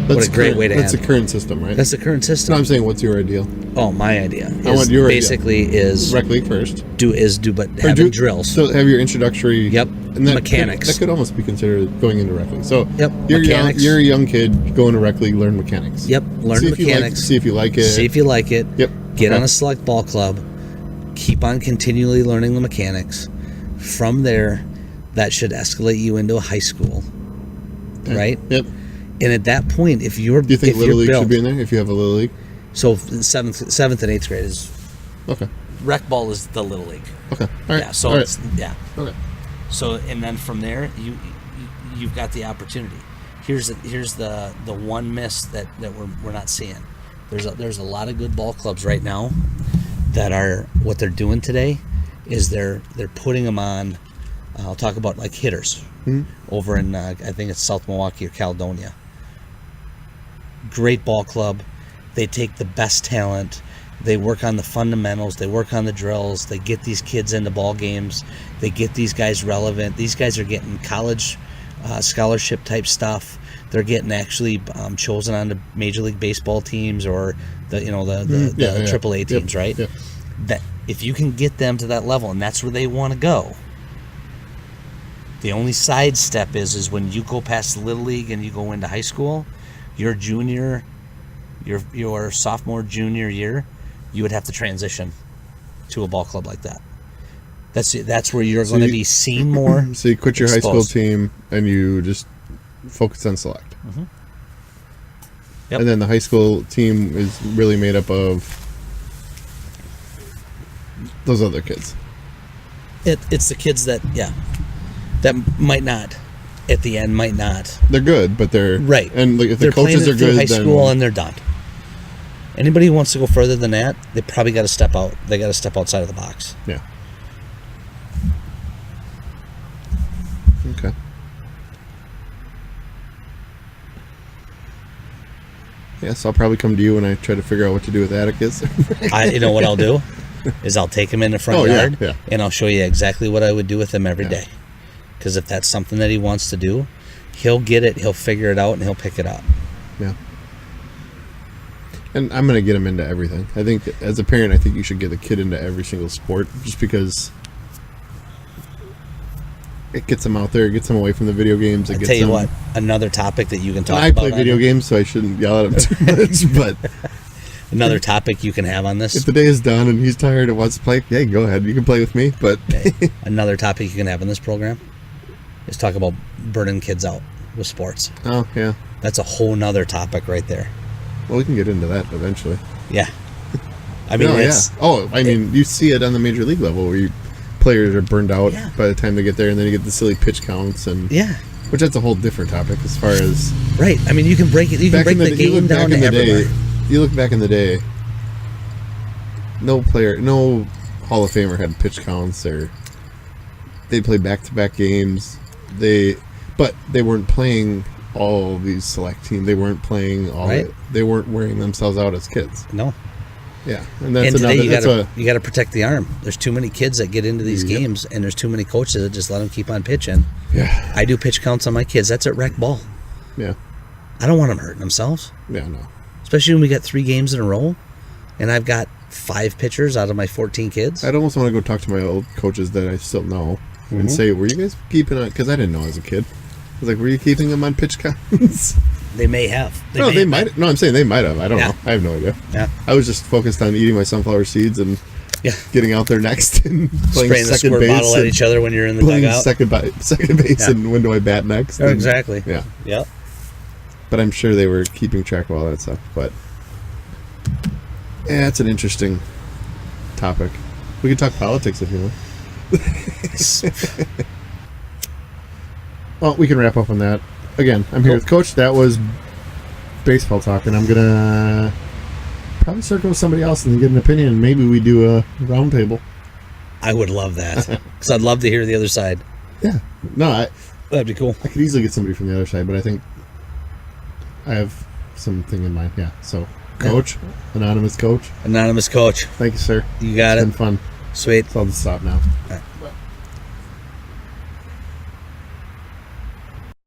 What a great way to That's have the current system, right? That's the current system. No, I'm saying, what's your ideal? Oh, my idea. I want your basically idea. is rec league first. Having drills. So have your introductory. Yep. And that mechanics. That could almost be considered going into rec league. So yep. You're mechanics. You're a young kid, go into rec league, learn mechanics. Yep. Learn mechanics. See if you like it. See if you like it. Yep. Get on a select ball club. Keep on continually learning the mechanics. From there, that should escalate you into a high school. Okay. Right? Yep. And at that point, if you're, do you think little league built, should be in there? If you have a little league, so seventh and 8th grade is okay. Rec ball is the little league. Okay. All right. Yeah. So all it's right. Okay. So and then from there, you've got the opportunity. Here's the one miss that we're not seeing. There's a lot of good ball clubs right now that are what they're doing today is they're putting them on. I'll talk about like hitters over in I think it's South Milwaukee or Caledonia. Great ball club. They take the best talent. They work on the fundamentals. They work on the drills. They get these kids into ball games. They get these guys relevant. These guys are getting college scholarship type stuff. They're getting actually chosen on the Major League Baseball teams or the AAA teams, right? Yep. That if you can get them to that level, and that's where they want to go. The only side step is when you go past the Little League and you go into high school, your sophomore, junior year, you would have to transition to a ball club like that. That's where you're going to be seen more. So you quit your exposed. high school team and you just focus on select. Mm-hmm. Yep. And then the high school team is really made up of those other kids. It's the kids that might not. At the end, might not. They're good, but they're right. And like, if they're the coaches are good, high then school and they're done. Anybody who wants to go further than that, they probably got to step out. They got to step outside of the box. Yeah. Okay. Yeah, so I'll probably come to you when I try to figure out what to do with Atticus. You know what I'll do is I'll take him in the front yard and I'll show you exactly what I would do with him every day. Because if that's something that he wants to do, he'll get it, he'll figure it out, and he'll pick it up. Yeah. And I'm going to get him into everything. I think, as a parent, I think you should get the kid into every single sport, just because it gets them out there, it gets them away from the video games. I'll tell you what, another topic that you can talk about. I play video games, so I shouldn't yell at him too much, but... Another topic you can have on this. If the day is done and he's tired and wants to play, hey, go ahead. You can play with me, but... Another topic you can have on this program is talk about burning kids out with sports. Oh, yeah. That's a whole nother topic right there. Well, we can get into that eventually. Yeah. I mean, you see it on the major league level where players are burned out by the time they get there, and then you get the silly pitch counts and which that's a whole different topic as far as right. I mean, you can break it. You can break the game down to everywhere. You look back in the day, no Hall of Famer had pitch counts, or they played back-to-back games. But they weren't playing all these select teams. They weren't playing all. Right. They weren't wearing themselves out as kids. No. Yeah, And that's today another. you got to protect the arm. There's too many kids that get into these games, and there's too many coaches that just let them keep on pitching. Yeah, I do pitch counts on my kids. That's at rec ball. yeah, I don't want them hurting themselves, yeah. No, especially when we got 3 games in a row, and I've got 5 pitchers out of my 14 kids. I'd almost want to go talk to my old coaches that I still know and say, "Were you guys keeping on?" Because I didn't know as a kid. I was like, "Were you keeping them on pitch counts?" They may have. They might. No, I'm saying they might have. I don't Yeah. know. I have no idea. Yeah. I was just focused on eating my sunflower seeds and Yeah. getting out there next and playing Spraying the second squirt base bottle at and each other when you're in the playing dugout. second base Yeah. and when do I bat next? Oh, and- exactly. Yeah. Yep. But I'm sure they were keeping track of all that stuff. But yeah, it's an interesting topic. We could talk politics if you want. Well, we can wrap up on that. Again, I'm here with Coach. That was baseball talk, and I'm gonna probably circle with somebody else and get an opinion. And maybe we do a round table. I would love that because I'd love to hear the other side. Yeah. No, That'd be cool. I could easily get somebody from the other side, but I think I have something in mind. Yeah. So, Coach, anonymous coach. Anonymous coach. Thank you, sir. You got It's it. been fun. Sweet. So I'll just stop now. All right.